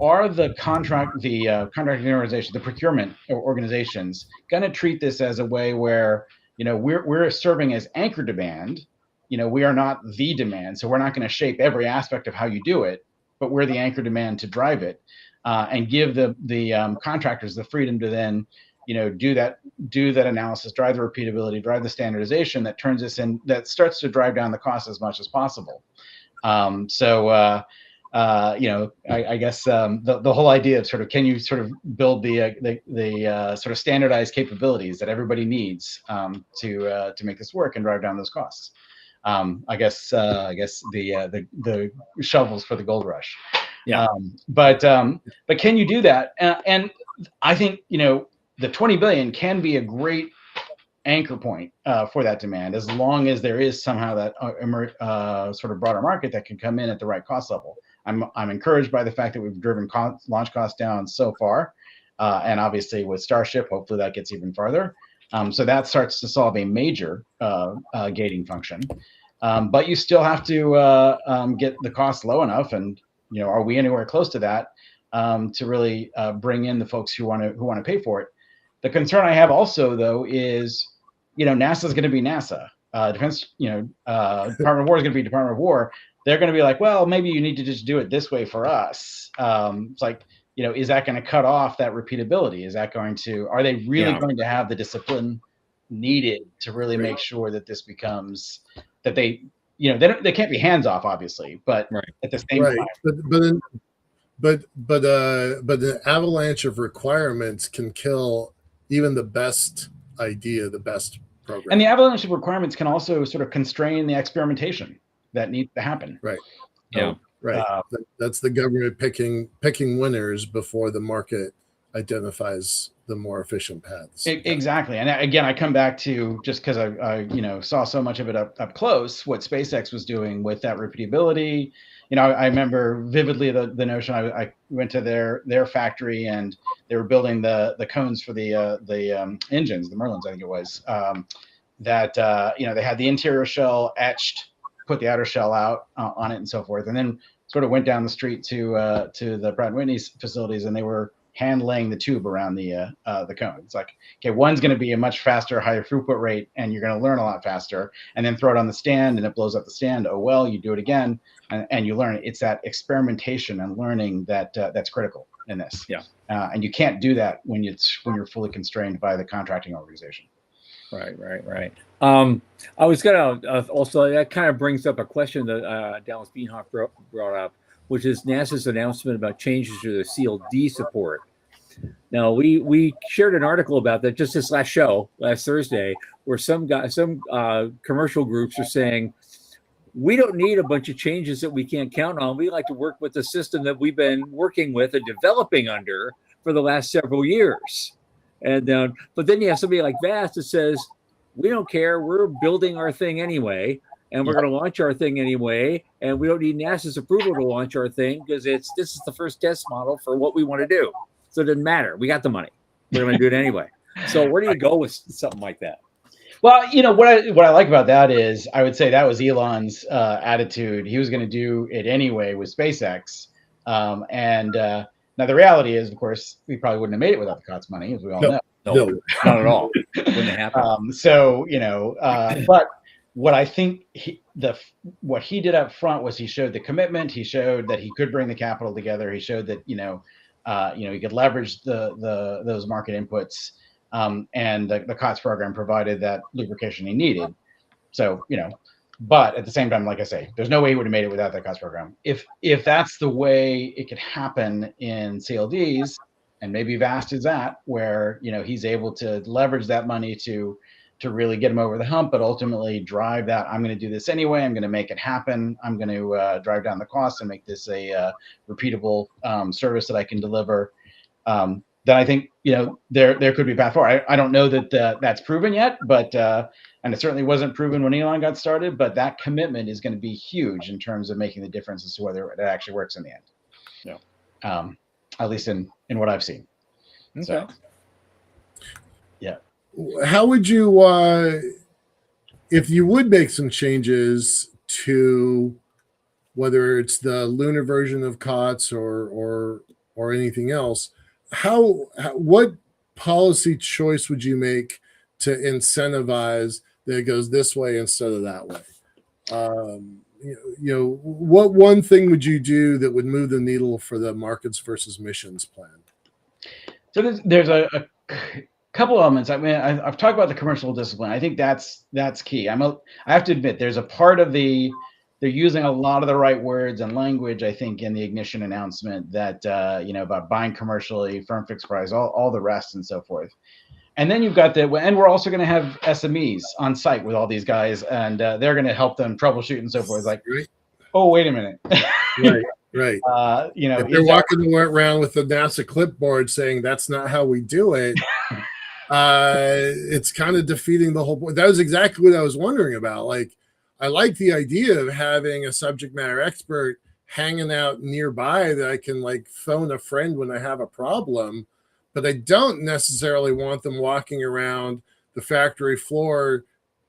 are the contracting organizations, the procurement organizations, going to treat this as a way where, we're serving as anchor demand. We are not the demand, so we're not going to shape every aspect of how you do it, but we're the anchor demand to drive it, and give the contractors the freedom to then, do that analysis, drive the repeatability, drive the standardization that turns this in, that starts to drive down the cost as much as possible. I guess the whole idea of sort of, can you sort of build the sort of standardized capabilities that everybody needs to make this work and drive down those costs. I guess the shovels for the gold rush. Yeah. But can you do that? And I think the 20 billion can be a great anchor point for that demand, as long as there is somehow that sort of broader market that can come in at the right cost level. I'm encouraged by the fact that we've driven launch costs down so far, and obviously with Starship, hopefully that gets even farther. So that starts to solve a major gating function, but you still have to get the cost low enough, and are we anywhere close to that to really bring in the folks who want to pay for it? The concern I have also, though, is NASA is going to be NASA. Defense, Department of War is going to be Department of War. They're going to be like, well, maybe you need to just do it this way for us. It's like, is that going to cut off that repeatability? Are they really going to have the discipline needed to really make sure that this becomes, that they can't be hands off, obviously, but at the same time. But the avalanche of requirements can kill even the best idea, the best program. And the avalanche of requirements can also sort of constrain the experimentation that needs to happen. Right. Yeah. Right. That's the government picking winners before the market identifies the more efficient paths. Exactly. And again, I come back to, just because I saw so much of it up close, what SpaceX was doing with that repeatability. I remember vividly the notion. I went to their factory, and they were building the cones for the engines, the Merlins, I think it was. They had the interior shell etched, put the outer shell out on it, and so forth, and then sort of went down the street to the Pratt & Whitney facilities, and they were hand laying the tube around the cone. It's like, okay, one's going to be a much faster, higher throughput rate, and you're going to learn a lot faster, and then throw it on the stand, and it blows up the stand. Oh well, you do it again. and you learn. It's that experimentation and learning that's critical in this. Yeah. And you can't do that when you're fully constrained by the contracting organization. Right. I was gonna also, that kind of brings up a question that Dallas Beanhoff brought up, which is NASA's announcement about changes to the CLD support. Now, we shared an article about that just this last Thursday, where some commercial groups are saying, we don't need a bunch of changes that we can't count on. We like to work with the system that we've been working with and developing under for the last several years. And but then you have somebody like Vast that says, we don't care. We're building our thing anyway, and we're going to launch our thing anyway, and we don't need NASA's approval to launch our thing because this is the first test model for what we want to do. So it doesn't matter. We got the money. We're going to do it anyway. So where do you go with something like that? Well, what I like about that is, I would say that was Elon's attitude. He was going to do it anyway with SpaceX. Now the reality is, of course, we probably wouldn't have made it without the COTS money, as we all know. No, not at all. Wouldn't have happened. But what I think what he did up front was he showed the commitment. He showed that he could bring the capital together. He showed that he could leverage those market inputs, and the COTS program provided that lubrication he needed. So but at the same time, like I say, there's no way he would have made it without that COTS program. If that's the way it could happen in CLDs, and maybe Vast is that, where he's able to leverage that money to really get him over the hump, but ultimately drive that, I'm going to do this anyway, I'm going to make it happen, I'm going to drive down the costs and make this a repeatable service that I can deliver, then I think there could be a path forward. I don't know that that's proven yet, but and it certainly wasn't proven when Elon got started, but that commitment is going to be huge in terms of making the difference as to whether it actually works in the end. Yeah. At least in what I've seen. Okay. So, yeah. How would you, if you would make some changes to whether it's the lunar version of COTS or anything else, what policy choice would you make to incentivize that it goes this way instead of that way? What one thing would you do that would move the needle for the markets versus missions plan? So there's a couple elements. I mean, I've talked about the commercial discipline. I think that's key. I have to admit, there's a part of they're using a lot of the right words and language, I think, in the Ignition announcement that, about buying commercially, firm fixed price, all the rest and so forth. And then you've got and we're also going to have SMEs on site with all these guys, and they're going to help them troubleshoot and so forth. Like, right. Oh, wait a minute. Right. If they're walking around with the NASA clipboard saying that's not how we do it, it's kind of defeating the whole point. That was exactly what I was wondering about. Like, I like the idea of having a subject matter expert hanging out nearby that I can phone a friend when I have a problem, but I don't necessarily want them walking around the factory floor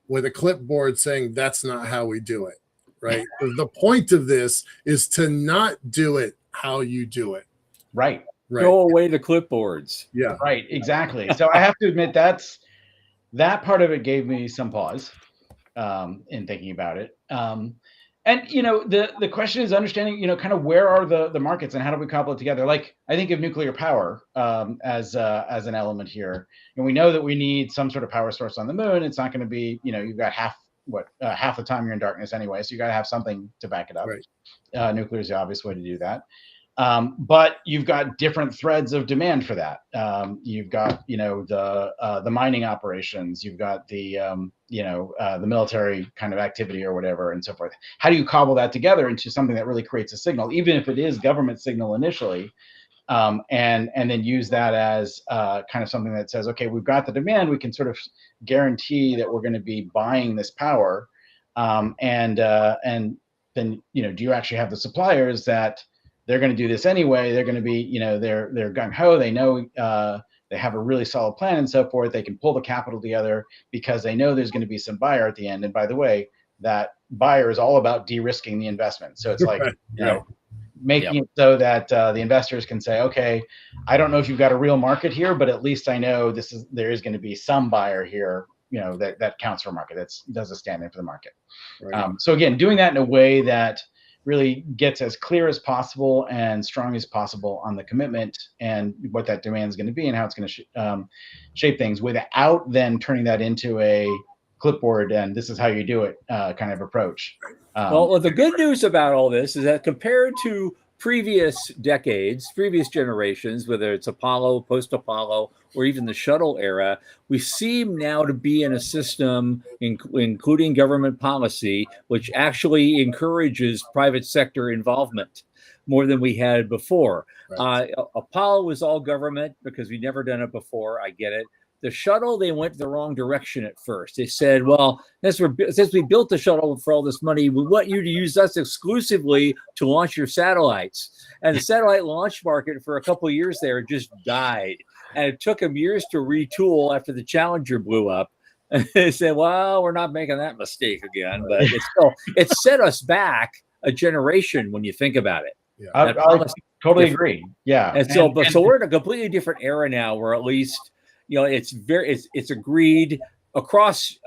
with a clipboard saying that's not how we do it. Right. The point of this is to not do it how you do it. Right. Go away the clipboards. Yeah. Right. Exactly. So I have to admit that part of it gave me some pause in thinking about it. And the question is understanding, kind of where are the markets and how do we cobble it together? Like, I think of nuclear power as an element here, and we know that we need some sort of power source on the moon. It's not going to be, you've got half the time you're in darkness anyway, so you got to have something to back it up. Right. Nuclear is the obvious way to do that. But you've got different threads of demand for that. You've got, the mining operations, you've got the military kind of activity or whatever and so forth. How do you cobble that together into something that really creates a signal, even if it is government signal initially, and then use that as kind of something that says, okay, we've got the demand, we can sort of guarantee that we're going to be buying this power, and then, do you actually have the suppliers that they're going to do this anyway? They're going to be, they're gung-ho. They know they have a really solid plan and so forth. They can pull the capital together because they know there's going to be some buyer at the end. And by the way, that buyer is all about de-risking the investment. So it's like, making it so that the investors can say, okay, I don't know if you've got a real market here, but at least I know there is going to be some buyer here, that counts for market. Does a stand in for the market. Right. So again, doing that in a way that really gets as clear as possible and strong as possible on the commitment and what that demand is going to be and how it's going to shape things, without then turning that into a clipboard and this is how you do it kind of approach. Well, the good news about all this is that compared to previous decades, previous generations, whether it's Apollo, post-Apollo, or even the shuttle era, we seem now to be in a system, including government policy, which actually encourages private sector involvement more than we had before. Right. Apollo was all government because we'd never done it before. I get it. The shuttle, they went the wrong direction at first. They said, well, since we built the shuttle for all this money, we want you to use us exclusively to launch your satellites. And the satellite launch market for a couple of years there just died. And it took them years to retool after the Challenger blew up. And they said, well, we're not making that mistake again. But it set us back a generation when you think about it. Yeah. I totally agree. Yeah. And so we're in a completely different era now where at least, it's agreed across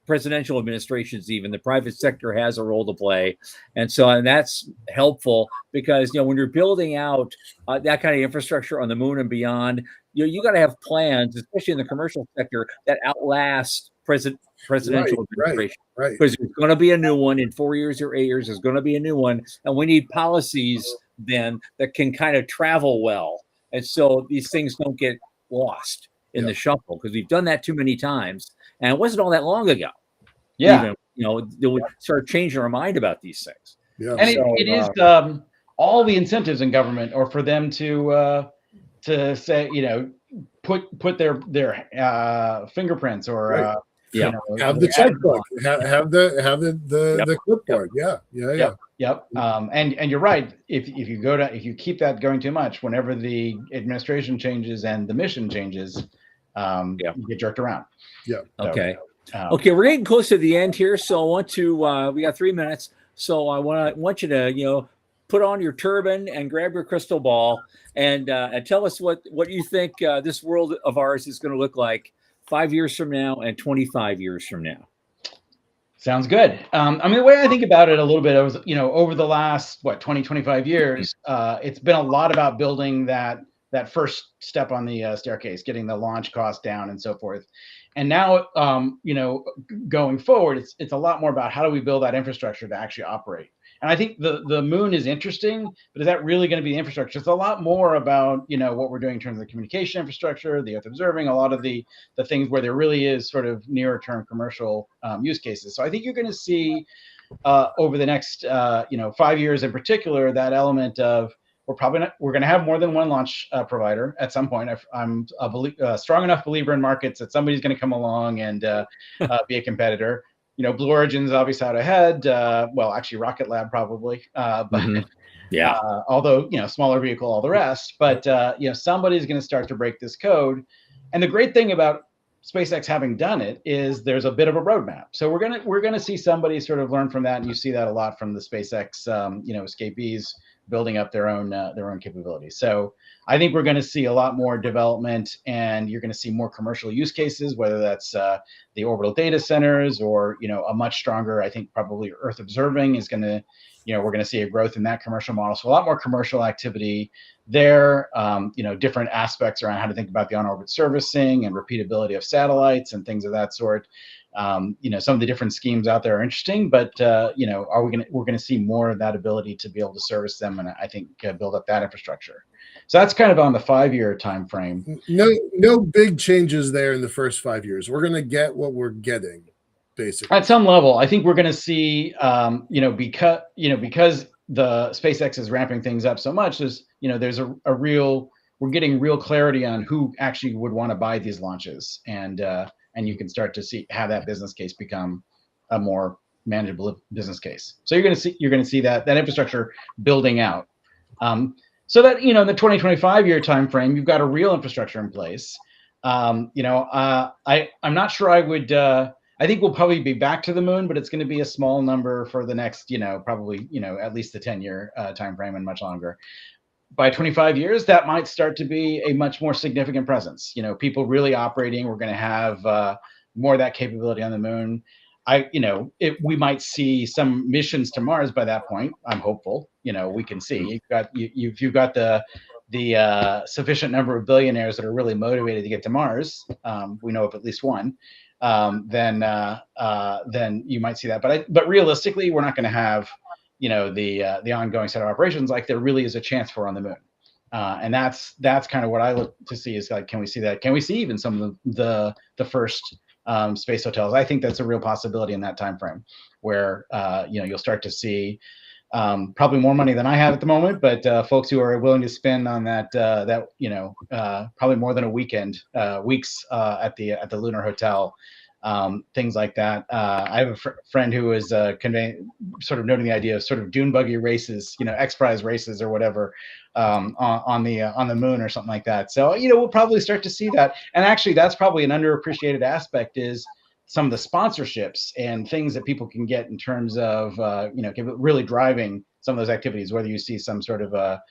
presidential administrations. Even the private sector has a role to play, and that's helpful because when you're building out that kind of infrastructure on the moon and beyond, you got to have plans, especially in the commercial sector, that outlast presidential administration. Right. Because there's going to be a new one in 4 years or 8 years. There's going to be a new one, and we need policies then that can kind of travel well, and so these things don't get lost in the shuffle, because we've done that too many times, and it wasn't all that long ago. Yeah, we start changing our mind about these things. Yeah, and it is all the incentives in government are for them to say, put their fingerprints or have the checkbook, have the clipboard. Yep. And you're right. If you keep that going too much, whenever the administration changes and the mission changes, you get jerked around. Yeah. Okay. Okay. We're getting close to the end here, so I want to. We got 3 minutes, so I want you to put on your turban and grab your crystal ball and tell us what you think this world of ours is going to look like 5 years from now and 25 years from now. Sounds good. The way I think about it a little bit, I was, over the last 20, 25 years, it's been a lot about building that first step on the staircase, getting the launch cost down and so forth. And now, going forward, it's a lot more about how do we build that infrastructure to actually operate. And I think the moon is interesting, but is that really going to be the infrastructure? It's a lot more about, what we're doing in terms of the communication infrastructure, the Earth observing, a lot of the things where there really is sort of nearer term commercial use cases. So I think you're going to see over the next, 5 years in particular, that element of we're going to have more than one launch provider at some point. I'm a strong enough believer in markets that somebody's going to come along and be a competitor. Blue Origin's obviously out ahead. Well, actually, Rocket Lab probably, but although smaller vehicle, all the rest. But somebody's going to start to break this code. And the great thing about SpaceX having done it is there's a bit of a roadmap. So we're gonna see somebody sort of learn from that, and you see that a lot from the SpaceX escapees building up their own capabilities. So I think we're going to see a lot more development, and you're going to see more commercial use cases, whether that's the orbital data centers or a much stronger, I think probably Earth observing is going to, we're going to see a growth in that commercial model. So a lot more commercial activity there. Different aspects around how to think about the on-orbit servicing and repeatability of satellites and things of that sort. Some of the different schemes out there are interesting, but we're going to see more of that ability to be able to service them, and I think build up that infrastructure. So that's kind of on the 5-year time frame. No big changes there in the first 5 years. We're going to get what we're getting, basically. At some level, I think we're going to see, because the SpaceX is ramping things up so much, there's we're getting real clarity on who actually would want to buy these launches, and you can start to have that business case become a more manageable business case. So you're going to see that infrastructure building out. So that in the 2025-year time frame, you've got a real infrastructure in place. I'm not sure I would. I think we'll probably be back to the moon, but it's going to be a small number for the next, probably at least the 10-year time frame and much longer. By 25 years, that might start to be a much more significant presence. People really operating. We're going to have more of that capability on the moon. we might see some missions to Mars by that point. I'm hopeful. We can see you've got the sufficient number of billionaires that are really motivated to get to Mars. We know of at least one. Then you might see that. But realistically, we're not going to have the ongoing set of operations like there really is a chance for on the moon. And that's kind of what I look to see is like, can we see that? Can we see even some of the first space hotels? I think that's a real possibility in that time frame where you'll start to see probably more money than I have at the moment, but folks who are willing to spend on that probably more than a weekend, weeks at the lunar hotel. Things like that. I have a friend who is sort of noting the idea of sort of dune buggy races, X Prize races or whatever, on the moon or something like that. So we'll probably start to see that. And actually, that's probably an underappreciated aspect is some of the sponsorships and things that people can get in terms of really driving some of those activities. Whether you see some sort of a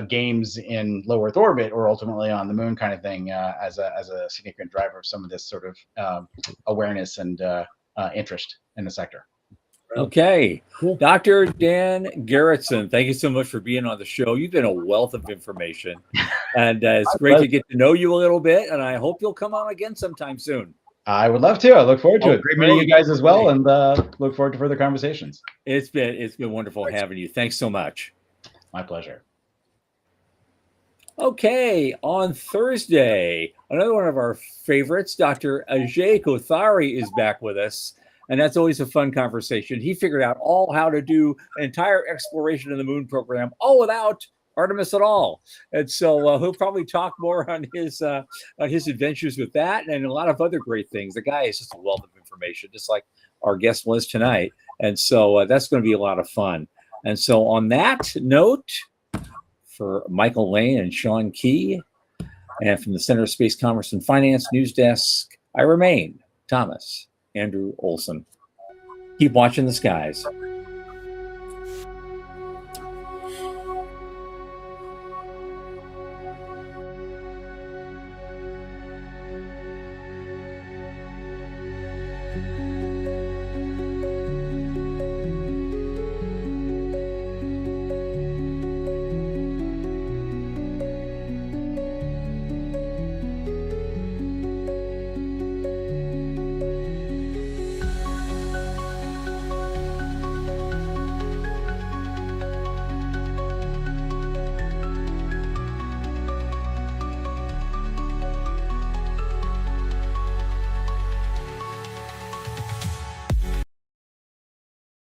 games in low Earth orbit or ultimately on the moon kind of thing as a significant driver of some of this sort of awareness and interest in the sector. Okay. Cool. Dr. Dan Garretson, thank you so much for being on the show. You've been a wealth of information, and it's great to get to know you a little bit, and I hope you'll come on again sometime soon. I would love to. I look forward to it. Great meeting you guys as well, and look forward to further conversations. It's been wonderful having you. Thanks so much. My pleasure. Okay, on Thursday, another one of our favorites, Dr. Ajay Kothari, is back with us. And that's always a fun conversation. He figured out how to do an entire exploration of the moon program, all without Artemis at all. And so he'll probably talk more on his adventures with that and a lot of other great things. The guy is just a wealth of information, just like our guest was tonight. And so that's going to be a lot of fun. And so on that note, for Michael Lane and Sean Key, and from the Center of Space Commerce and Finance News Desk, I remain Thomas Andrew Olson. Keep watching the skies.